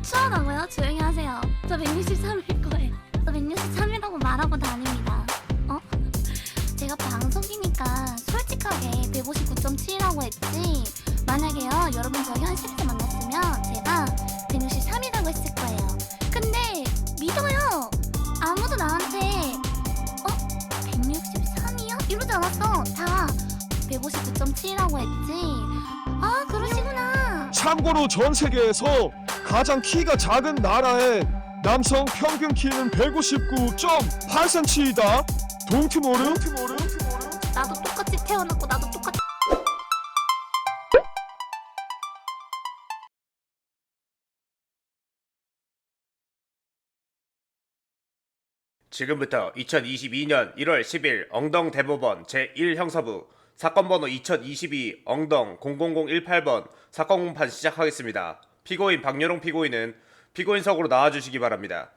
추하다고요? 조용히 하세요. 저 163일 거예요. 저 163이라고 말하고 다닙니다. 제가 방송이니까 솔직하게 159.7이라고 했지. 만약에요, 여러분 저희 현실 때 만났으면 제가 163이라고 했을 거예요. 근데 믿어요. 아무도 나한테 163이요? 이러지 않았어. 다 159.7이라고 했지. 아, 그러시구나. 참고로 전 세계에서 가장 키가 작은 나라의 남성 평균 키는 159.8cm이다. 동티모르? 나도 똑같이 태어났고 나도 똑같이. 지금부터 2022년 1월 10일 엉덩 대법원 제1형사부 사건번호 2022 엉덩 00018번 사건 공판 시작하겠습니다. 피고인 박여롱 피고인은 피고인석으로 나와주시기 바랍니다.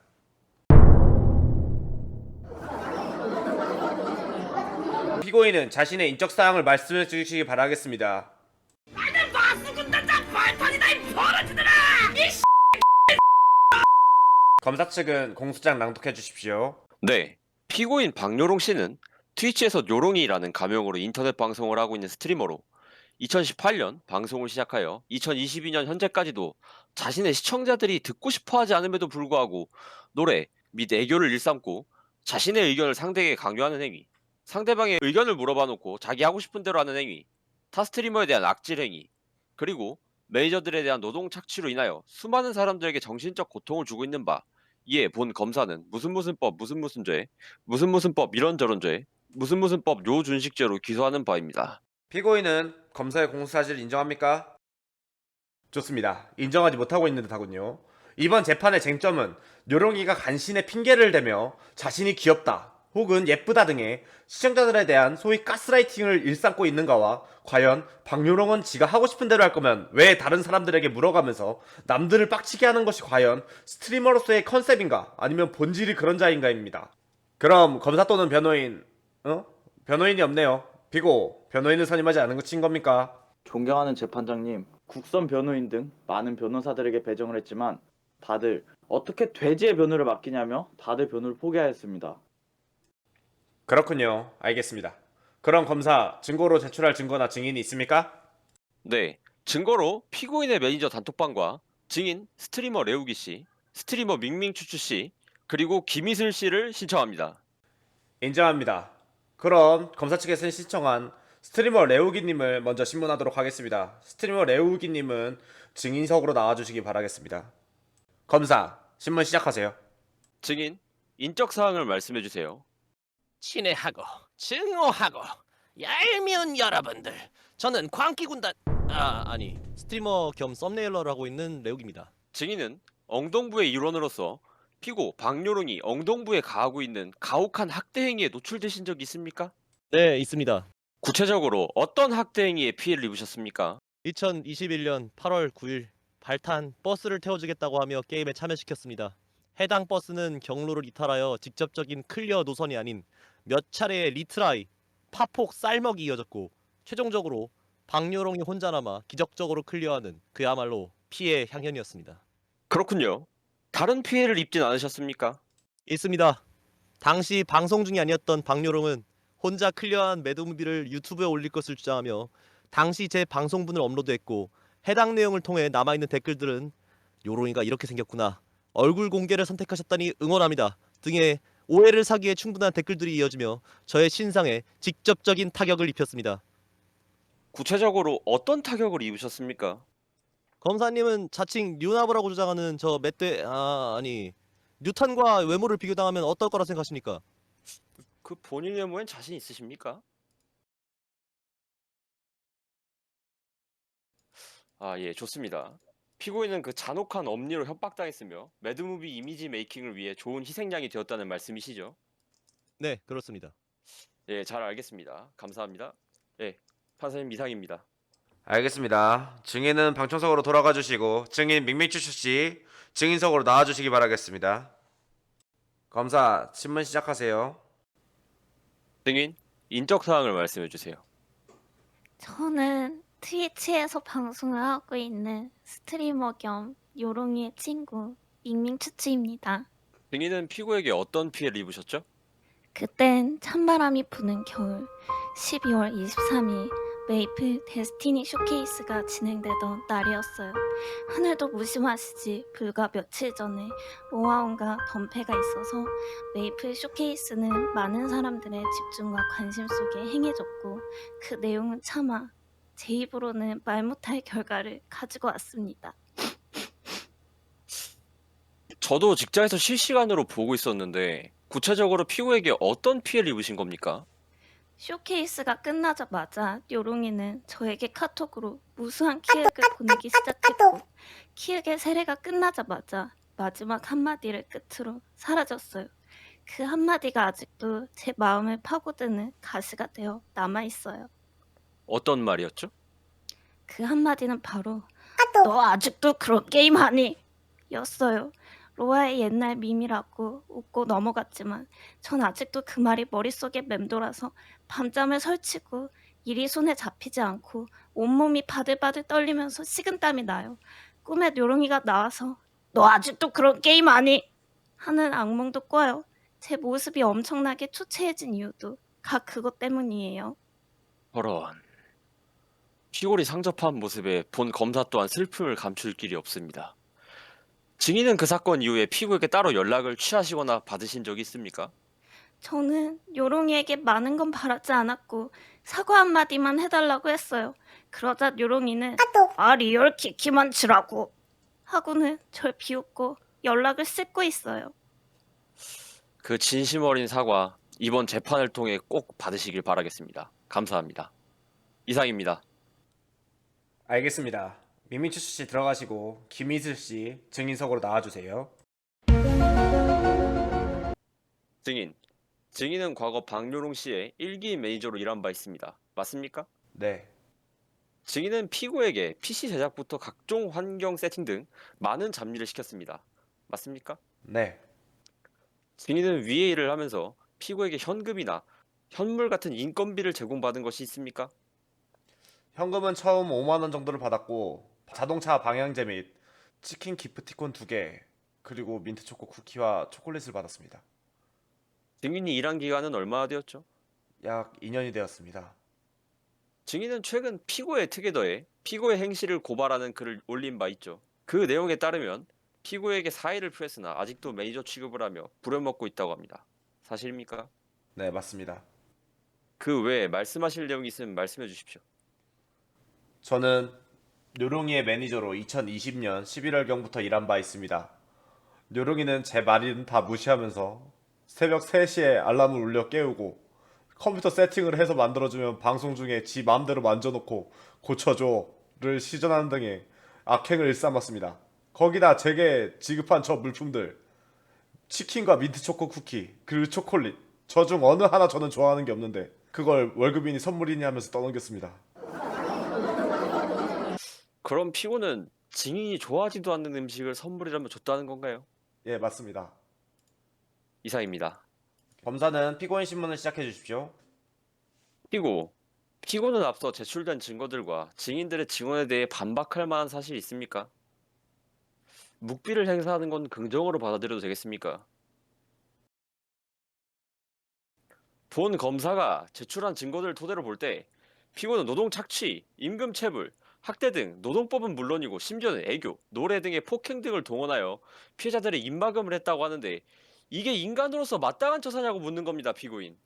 피고인은 자신의 인적사항을 말씀해 주시기 바라겠습니다. 검사 측은 공소장 낭독해 주십시오. 네, 피고인 박요롱 씨는 트위치에서 요롱이라는 가명으로 인터넷 방송을 하고 있는 스트리머로 2018년 방송을 시작하여 2022년 현재까지도 자신의 시청자들이 듣고 싶어하지 않음에도 불구하고 노래 및 애교를 일삼고 자신의 의견을 상대에게 강요하는 행위, 상대방의 의견을 물어봐 놓고 자기 하고 싶은 대로 하는 행위, 타 스트리머에 대한 악질 행위, 그리고 매니저들에 대한 노동 착취로 인하여 수많은 사람들에게 정신적 고통을 주고 있는 바, 이에 본 검사는 무슨 법 무슨 죄, 무슨 법 이런저런 죄, 무슨 법 요준식죄로 기소하는 바입니다. 피고인은 검사의 공소사실을 인정합니까? 좋습니다. 인정하지 못하고 있는 듯하군요. 이번 재판의 쟁점은 요롱이가 간신의 핑계를 대며 자신이 귀엽다 혹은 예쁘다 등의 시청자들에 대한 소위 가스라이팅을 일삼고 있는가와 과연 박요롱은 지가 하고 싶은 대로 할 거면 왜 다른 사람들에게 물어가면서 남들을 빡치게 하는 것이 과연 스트리머로서의 컨셉인가 아니면 본질이 그런 자인가입니다. 그럼 검사 또는 변호인 변호인이 없네요. 피고, 변호인을 선임하지 않은 것인 겁니까? 존경하는 재판장님, 국선 변호인 등 많은 변호사들에게 배정을 했지만 다들 어떻게 돼지의 변호를 맡기냐며 다들 변호를 포기하였습니다. 그렇군요. 알겠습니다. 그럼 검사, 증거로 제출할 증거나 증인이 있습니까? 네, 증거로 피고인의 매니저 단톡방과 증인 스트리머 레우기 씨, 스트리머 밍밍추추 씨, 그리고 김희슬 씨를 신청합니다. 인정합니다. 그럼 검사 측에서 신청한 스트리머 레우기님을 먼저 신문하도록 하겠습니다. 스트리머 레우기님은 증인석으로 나와주시기 바라겠습니다. 검사, 신문 시작하세요. 증인, 인적 사항을 말씀해 주세요. 친애하고 증오하고 얄미운 여러분들, 저는 광기군단 아니 스트리머 겸 썸네일러를 하고 있는 레욱입니다. 증인은 엉덩부의 일원으로서 피고 박요롱이 엉덩부에 가하고 있는 가혹한 학대 행위에 노출되신 적이 있습니까? 네, 있습니다. 구체적으로 어떤 학대 행위에 피해를 입으셨습니까? 2021년 8월 9일 발탄 버스를 태워주겠다고 하며 게임에 참여시켰습니다. 해당 버스는 경로를 이탈하여 직접적인 클리어 노선이 아닌 몇 차례의 리트라이, 파폭, 쌀먹이 이어졌고 최종적으로 박요롱이 혼자 남아 기적적으로 클리어하는 그야말로 피해 향연이었습니다. 그렇군요. 다른 피해를 입진 않으셨습니까? 있습니다. 당시 방송 중이 아니었던 박요롱은 혼자 클리어한 매드무비를 유튜브에 올릴 것을 주장하며 당시 제 방송분을 업로드했고 해당 내용을 통해 남아있는 댓글들은 요롱이가 이렇게 생겼구나, 얼굴 공개를 선택하셨다니 응원합니다 등의 오해를 사기에 충분한 댓글들이 이어지며 저의 신상에 직접적인 타격을 입혔습니다. 구체적으로 어떤 타격을 입으셨습니까? 검사님은 자칭 뉴나브라고 주장하는 저 맷대 뉴턴과 외모를 비교당하면 어떨 거라 생각하십니까? 그 본인 외모엔 자신 있으십니까? 예, 좋습니다. 피고인은 그 잔혹한 엄니로 협박당했으며 매드무비 이미지 메이킹을 위해 좋은 희생양이 되었다는 말씀이시죠? 네, 그렇습니다. 예, 잘 알겠습니다. 감사합니다. 예, 판사님 이상입니다. 알겠습니다. 증인은 방청석으로 돌아가 주시고 증인 밍밍추추씨 증인석으로 나와주시기 바라겠습니다. 검사, 신문 시작하세요. 증인, 인적 사항을 말씀해 주세요. 저는 트위치에서 방송을 하고 있는 스트리머 겸 요롱이의 친구 밍밍추추입니다. 증인은 피고에게 어떤 피해를 입으셨죠? 그땐 찬바람이 부는 겨울 12월 23일 메이플 데스티니 쇼케이스가 진행되던 날이었어요. 하늘도 무심하시지 불과 며칠 전에 로아온과 덤페가 있어서 메이플 쇼케이스는 많은 사람들의 집중과 관심 속에 행해졌고 그 내용은 차마 제 입으로는 말 못할 결과를 가지고 왔습니다. 저도 직장에서 실시간으로 보고 있었는데 구체적으로 피고에게 어떤 피해를 입으신 겁니까? 쇼케이스가 끝나자마자 요롱이는 저에게 카톡으로 무수한 키읔을 보내기 시작했고 키읔의 세례가 끝나자마자 마지막 한마디를 끝으로 사라졌어요. 그 한마디가 아직도 제 마음을 파고드는 가시가 되어 남아있어요. 어떤 말이었죠? 그 한마디는 바로 너 아직도 그런 게임 하니? 였어요. 로아의 옛날 밈이라고 웃고 넘어갔지만 전 아직도 그 말이 머릿속에 맴돌아서 밤잠을 설치고 일이 손에 잡히지 않고 온몸이 바들바들 떨리면서 식은땀이 나요. 꿈에 요롱이가 나와서 너 아직도 그런 게임 하니? 하는 악몽도 꿔요. 제 모습이 엄청나게 초췌해진 이유도 각 그것 때문이에요. 저런. 피골이 상접한 모습에 본 검사 또한 슬픔을 감출 길이 없습니다. 증인은 그 사건 이후에 피고에게 따로 연락을 취하시거나 받으신 적이 있습니까? 저는 요롱이에게 많은 건 바라지 않았고 사과 한마디만 해달라고 했어요. 그러자 요롱이는 아 리얼 키키만 치라고 하고는 절 비웃고 연락을 씻고 있어요. 그 진심 어린 사과 이번 재판을 통해 꼭 받으시길 바라겠습니다. 감사합니다. 이상입니다. 알겠습니다. 밍밍추추 씨 들어가시고 김희슬 씨 증인석으로 나와주세요. 증인은 과거 박요롱 씨의 1기 매니저로 일한 바 있습니다. 맞습니까? 네, 증인은 피고에게 PC 제작부터 각종 환경 세팅 등 많은 잡일을 시켰습니다. 맞습니까? 네, 증인은 위의 일을 하면서 피고에게 현금이나 현물 같은 인건비를 제공받은 것이 있습니까? 현금은 처음 5만 원 정도를 받았고 자동차 방향제 및 치킨 기프티콘 2개 그리고 민트 초코 쿠키와 초콜릿을 받았습니다. 증인이 일한 기간은 얼마나 되었죠? 약 2년이 되었습니다. 증인은 최근 피고의 특에 더해 피고의 행실을 고발하는 글을 올린 바 있죠. 그 내용에 따르면 피고에게 사의를 표했으나 아직도 매니저 취급을 하며 부려먹고 있다고 합니다. 사실입니까? 네, 맞습니다. 그 외에 말씀하실 내용이 있으면 말씀해 주십시오. 저는 요롱이의 매니저로 2020년 11월경부터 일한 바 있습니다. 요롱이는 제 말은 다 무시하면서 새벽 3시에 알람을 울려 깨우고 컴퓨터 세팅을 해서 만들어주면 방송 중에 지 마음대로 만져놓고 고쳐줘를 시전하는 등의 악행을 일삼았습니다. 거기다 제게 지급한 저 물품들 치킨과 민트초코 쿠키 그리고 초콜릿 저 중 어느 하나 저는 좋아하는 게 없는데 그걸 월급이니 선물이니 하면서 떠넘겼습니다. 그럼 피고는 증인이 좋아하지도 않는 음식을 선물이라며 줬다는 건가요? 예, 맞습니다. 이상입니다. 검사는 피고인 신문을 시작해 주십시오. 피고는 앞서 제출된 증거들과 증인들의 증언에 대해 반박할 만한 사실이 있습니까? 묵비를 행사하는 건 긍정으로 받아들여도 되겠습니까? 본 검사가 제출한 증거들을 토대로 볼 때 피고는 노동 착취, 임금 체불, 학대 등 노동법은 물론이고 심지어는 애교, 노래 등의 폭행 등을 동원하여 피해자들의 입막음을 했다고 하는데 이게 인간으로서 마땅한 처사냐고 묻는 겁니다. 피고인.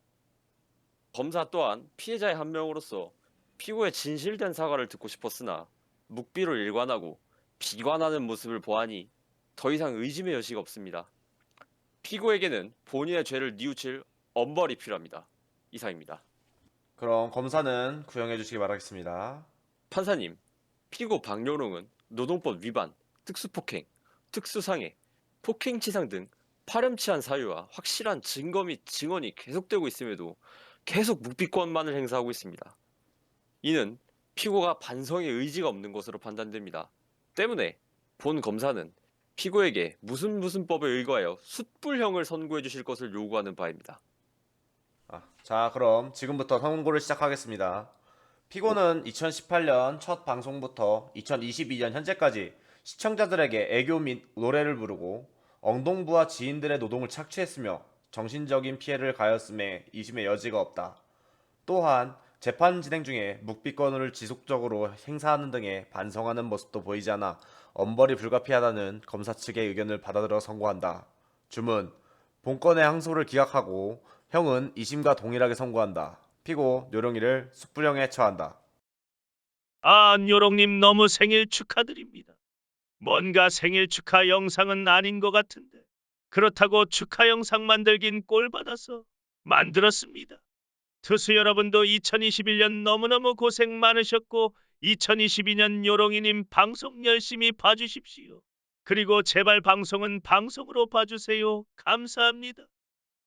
검사 또한 피해자의 한 명으로서 피고의 진실된 사과를 듣고 싶었으나 묵비로 일관하고 비관하는 모습을 보아하니 더 이상 의심의 여지가 없습니다. 피고에게는 본인의 죄를 뉘우칠 엄벌이 필요합니다. 이상입니다. 그럼 검사는 구형해 주시기 바라겠습니다. 판사님, 피고 박요롱은 노동법 위반, 특수폭행, 특수상해, 폭행치상 등 파렴치한 사유와 확실한 증거 및 증언이 계속되고 있음에도 계속 묵비권만을 행사하고 있습니다. 이는 피고가 반성의 의지가 없는 것으로 판단됩니다. 때문에 본 검사는 피고에게 무슨 법에 의거하여 숯불형을 선고해 주실 것을 요구하는 바입니다. 자, 그럼 지금부터 선고를 시작하겠습니다. 피고는 2018년 첫 방송부터 2022년 현재까지 시청자들에게 애교 및 노래를 부르고 엉동부와 지인들의 노동을 착취했으며 정신적인 피해를 가했음에 이심의 여지가 없다. 또한 재판 진행 중에 묵비권을 지속적으로 행사하는 등의 반성하는 모습도 보이지 않아 엄벌이 불가피하다는 검사 측의 의견을 받아들여 선고한다. 주문. 본건의 항소를 기각하고 형은 2심과 동일하게 선고한다. 피고 요롱이를 숙부령에 처한다. 아, 요롱님 너무 생일 축하드립니다. 뭔가 생일 축하 영상은 아닌 것 같은데 그렇다고 축하 영상 만들긴 꼴 받아서 만들었습니다. 투수 여러분도 2021년 너무너무 고생 많으셨고 2022년 요롱이님 방송 열심히 봐주십시오. 그리고 제발 방송은 방송으로 봐주세요. 감사합니다.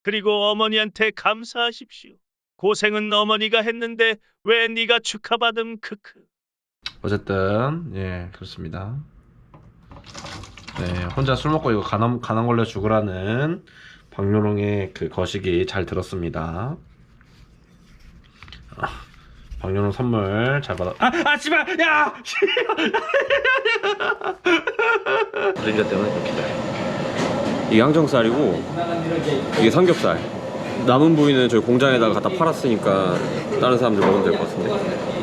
그리고 어머니한테 감사하십시오. 고생은 어머니가 했는데 왜 네가 축하받음 크크. 어쨌든 예 그렇습니다. 네, 혼자 술 먹고 이거 간암 걸려 죽으라는 박요롱의 그 거시기 잘 들었습니다. 박요롱 선물 잘 받아. 씨발 야. 그림자 때문에 그렇게 돼. 이게 항정살이고 이게 삼겹살. 남은 부위는 저희 공장에다가 갖다 팔았으니까 다른 사람들 먹으면 될 것 같은데.